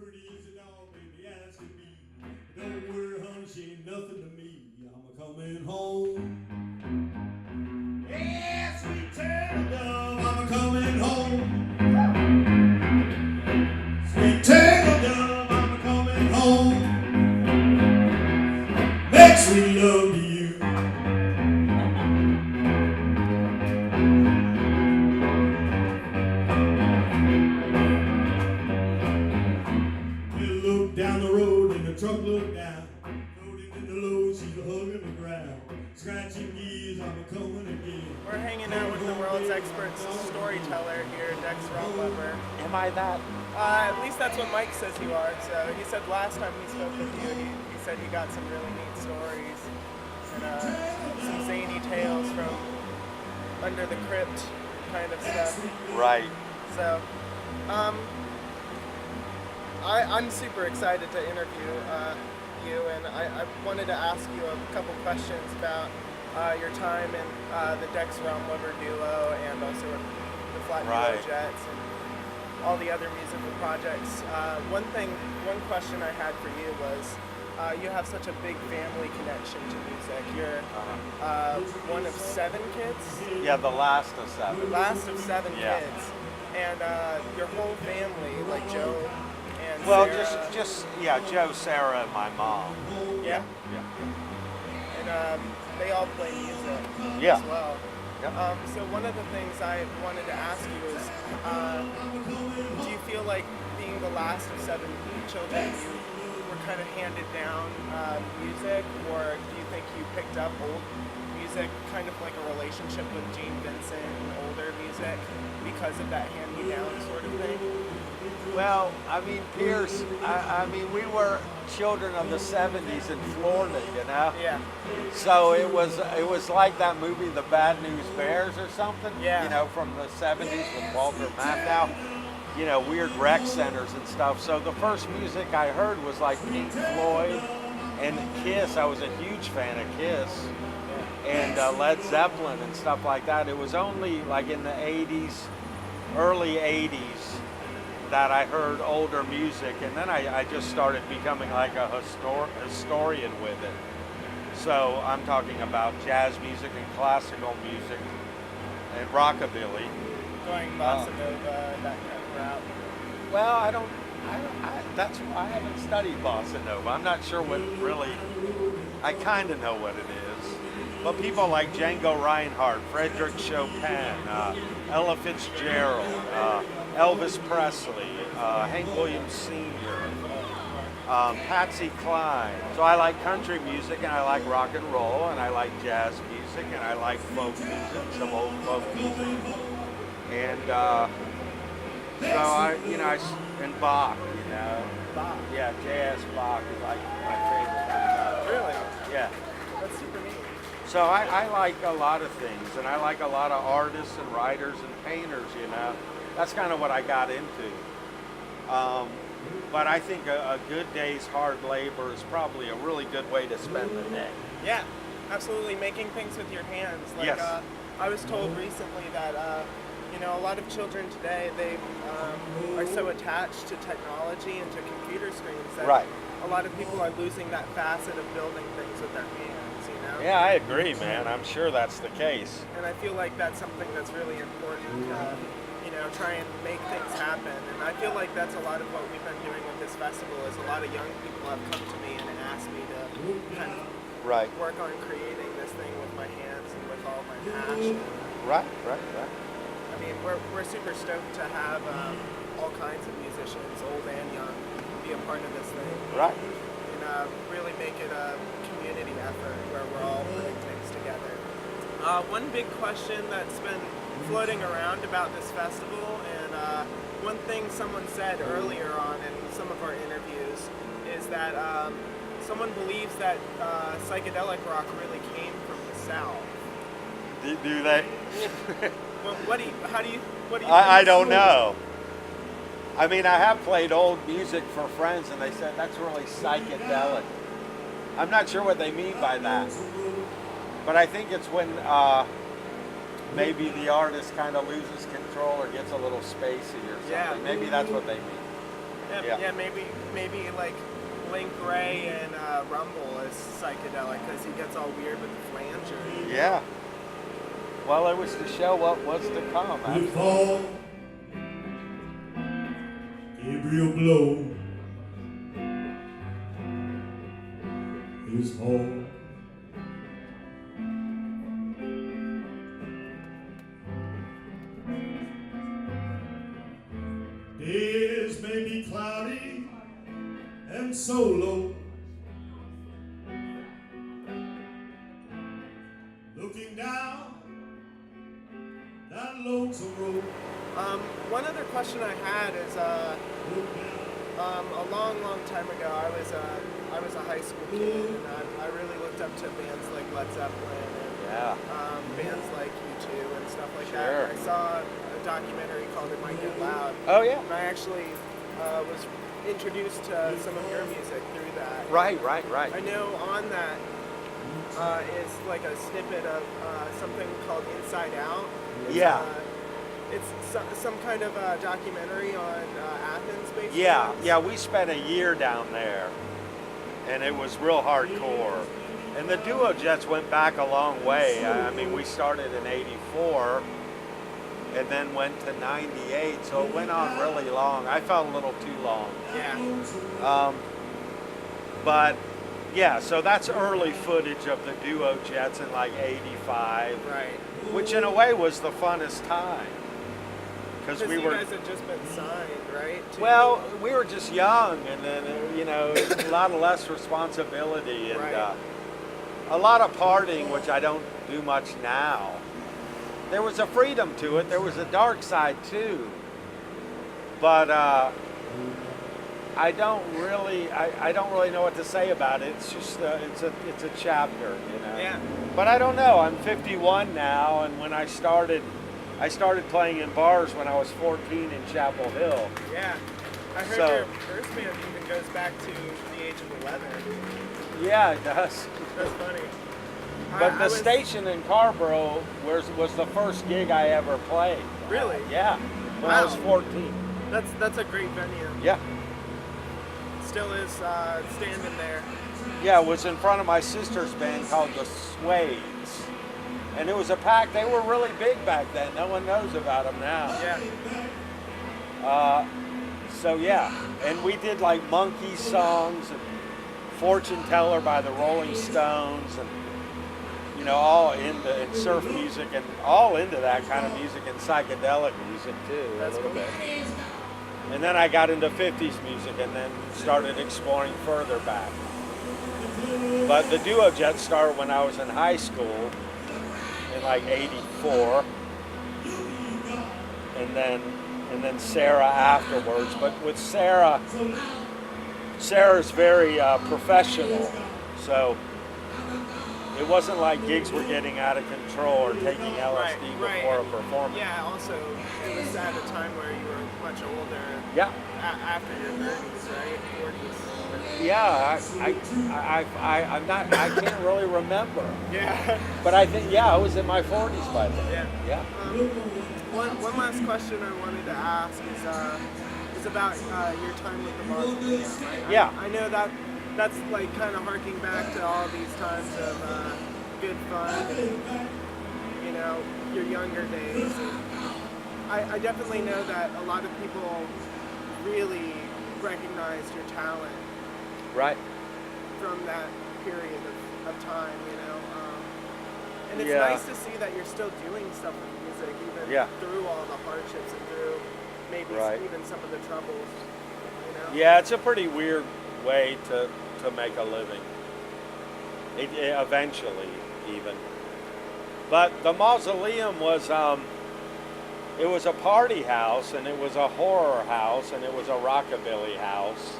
pretty as a dog, baby, as can be. Don't worry, honey, she ain't nothing to me. I'm a coming home. Yeah, sweet turtle dove, I'm a coming home. Sweet turtle dove, I'm a coming home. Make sweet love to you. Down the road and the truck looked down. Loading in the load, she's a hugging the ground. Scratching gears, I'm a coming again. We're hanging out with the world's expert storyteller here, Dex Romweber. Am I that? At least that's what Mike says you are. So he said last time he spoke with you, he said you got some really neat stories and some zany tales from under the crypt kind of stuff. Right. So, I'm super excited to interview you, and I wanted to ask you a couple questions about your time in the Dex Romweber duo and also the Flat Duo Jets and all the other musical projects. One question I had for you was you have such a big family connection to music. You're one of 7 kids? Yeah, the last of 7. The last of 7 kids. And your whole family, like Joe and Sarah. just Joe, Sarah, and my mom. Yeah? Yeah. And they all play music Yeah. as well. Yeah. So one of the things I wanted to ask you is, do you feel like being the last of 7 children, you were kind of handed down music, or do you think you picked up old music, kind of like a relationship with Gene Vincent and older music because of that hand-me-down sort of thing? Well, I mean, Pierce, I mean, we were children of the 70s in Florida, you know? Yeah. So it was like that movie, The Bad News Bears or something, Yeah. you know, from the 70s with Walter Matthau, you know, weird rec centers and stuff. So the first music I heard was like Pink Floyd and Kiss. I was a huge fan of Kiss. And Led Zeppelin and stuff like that. It was only like in the 80s, early 80s, that I heard older music, and then I just started becoming like a historian with it. So I'm talking about jazz music and classical music and rockabilly. Going bossa nova, that kind of route. Well, I haven't studied bossa nova. I'm not sure what really, I kind of know what it is. But people like Django Reinhardt, Frederick Chopin, Ella Fitzgerald, Elvis Presley, Hank Williams Sr., Patsy Cline. So I like country music, and I like rock and roll, and I like jazz music, and I like folk music, some old folk music. And and Bach, you know. Bach. Yeah, jazz Bach is like my favorite. Really? Yeah. That's super neat. So I like a lot of things, and I like a lot of artists and writers and painters, you know. That's kind of what I got into. But I think a good day's hard labor is probably a really good way to spend the day. Yeah, absolutely. Making things with your hands. Like, Yes. I was told recently that, a lot of children today, they are so attached to technology and to computer screens that a lot of people are losing that facet of building things with their hands, you know? Yeah, I agree, man. I'm sure that's the case. And I feel like that's something that's really important to, try and make things happen. And I feel like that's a lot of what we've been doing with this festival is a lot of young people have come to me and asked me to kind of work on creating this thing with my hands and with all my passion. Right. I mean, we're super stoked to have all kinds of musicians, old and young, be a part of this thing. Right. And really make it a community effort where we're all putting things together. One big question that's been floating around about this festival, and one thing someone said earlier on in some of our interviews is that someone believes that psychedelic rock really came from the South. Do they? Well, what do you think? I don't know. I mean, I have played old music for friends, and they said that's really psychedelic. I'm not sure what they mean by that, but I think it's when maybe the artist kind of loses control or gets a little spacey or something. Yeah. Maybe that's what they mean. Yeah, maybe like Link Ray and Rumble is psychedelic because he gets all weird with the flanger. Yeah. Well, it was to show what was to come. We fall, Gabriel blow his horn. Days may be cloudy and so low, looking down that lonesome road. One other question I had is, a long time ago, I was a high school kid, and I really looked up to bands like Led Zeppelin and bands like U2 and stuff like that. And I saw a documentary called It Might Get Loud. Oh yeah. And I actually was introduced to some of your music through that. Right. I know on that is like a snippet of something called Inside Out. It's some kind of a documentary on Athens, basically. Yeah, we spent a year down there, and it was real hardcore. And the Duo Jets went back a long way. I mean, we started in '84, and then went to '98, so it went on really long. I felt a little too long. Yeah. But yeah, so that's early footage of the Duo Jets in like '85, Right. which in a way was the funnest time. Because you guys had just been signed, right? Well, we were just young, and then a lot of less responsibility, and a lot of partying, which I don't do much now. There was a freedom to it. There was a dark side too, but I don't really know what to say about it. It's just it's a chapter, Yeah. But I don't know. I'm 51 now, and when I started playing in bars when I was 14 in Chapel Hill. Yeah. I heard your first band even goes back to the age of 11. Yeah, it does. That's funny. But the station in Carborough was the first gig I ever played. Really? Yeah. When I was 14. That's a great venue. Yeah. Still is standing there. Yeah, it was in front of my sister's band called the Swades. And it was a pack. They were really big back then. No one knows about them now. Yeah. So yeah, and we did like Monkey songs and Fortune Teller by the Rolling Stones, and all into surf music and all into that kind of music and psychedelic music too. That's a little cool. bit. And then I got into 50s music and then started exploring further back. But the Duo Jets started when I was in high school. In like '84, and then Sarah afterwards. But with Sarah's very professional, so it wasn't like gigs were getting out of control or taking LSD before a performance. Yeah. Also, it was at a time where you were much older. Yeah. After your 30s, right? 40s. Yeah, I can't really remember. Yeah. But I think, I was in my 40s by then. Yeah. One last question I wanted to ask is about your time with the Mausoleum. Yeah. I know that's like kind of harking back to all these times of good fun and, your younger days. And I definitely know that a lot of people really recognized your talent. Right. From that period of time, and it's nice to see that you're still doing stuff with music, even through all the hardships and through maybe even some of the troubles, Yeah, it's a pretty weird way to make a living. It eventually, even. But the Mausoleum was it was a party house, and it was a horror house, and it was a rockabilly house.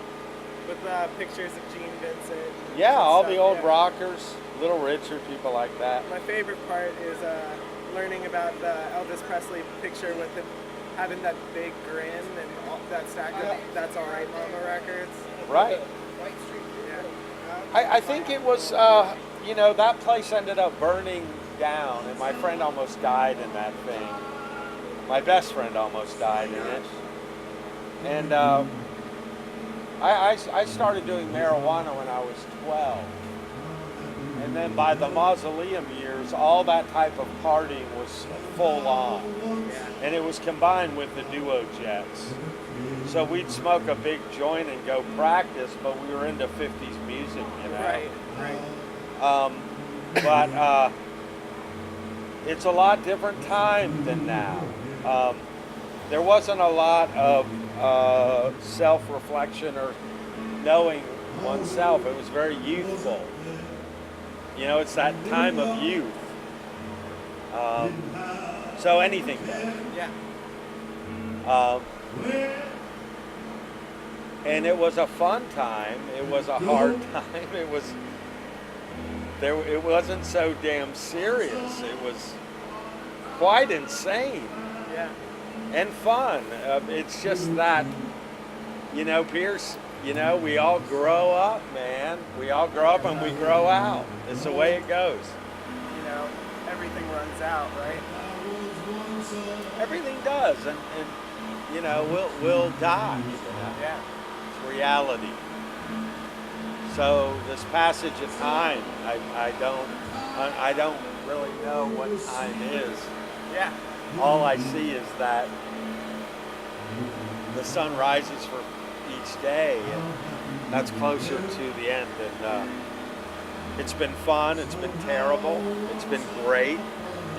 With pictures of Gene Vincent. Yeah, all the old rockers, Little Richard, people like that. My favorite part is learning about the Elvis Presley picture with him having that big grin and all that stack of That's All Right Mama records. Right. Yeah. I think it was, that place ended up burning down, and my friend almost died in that thing. My best friend almost died in it. And I started doing marijuana when I was 12. And then by the mausoleum years, all that type of partying was full on. And it was combined with the duo jets. So we'd smoke a big joint and go practice, but we were into 50s music, you know. Right. But it's a lot different time than now. There wasn't a lot of self-reflection or knowing oneself. It was very youthful. You know, it's that time of youth. So anything goes. Yeah. And it was a fun time. It was a hard time. It wasn't so damn serious. It was quite insane. Yeah. And fun. It's just that, you know, Pierce, you know, we all grow up, man. We all grow up and we grow out. It's the way it goes. You know, everything runs out, right? Everything does, and you know, we'll die. You know? Yeah. It's reality. So this passage of time, I don't really know what time is. Yeah. All I see is that the sun rises for each day, and that's closer to the end. And it's been fun, it's been terrible, it's been great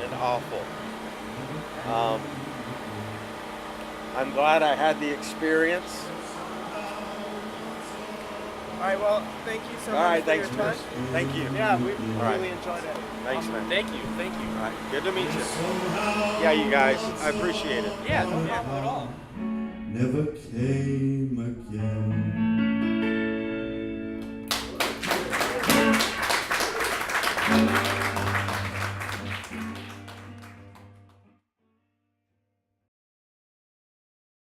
and awful. I'm glad I had the experience. All right, well, thank you so All much right, for thanks, your time. Chris. Thank you. Yeah, we All right. really enjoyed it. Thanks, man. Thank you. All right, good to meet you. Yeah, you guys, I appreciate it. Yeah, no problem at all. Never came again.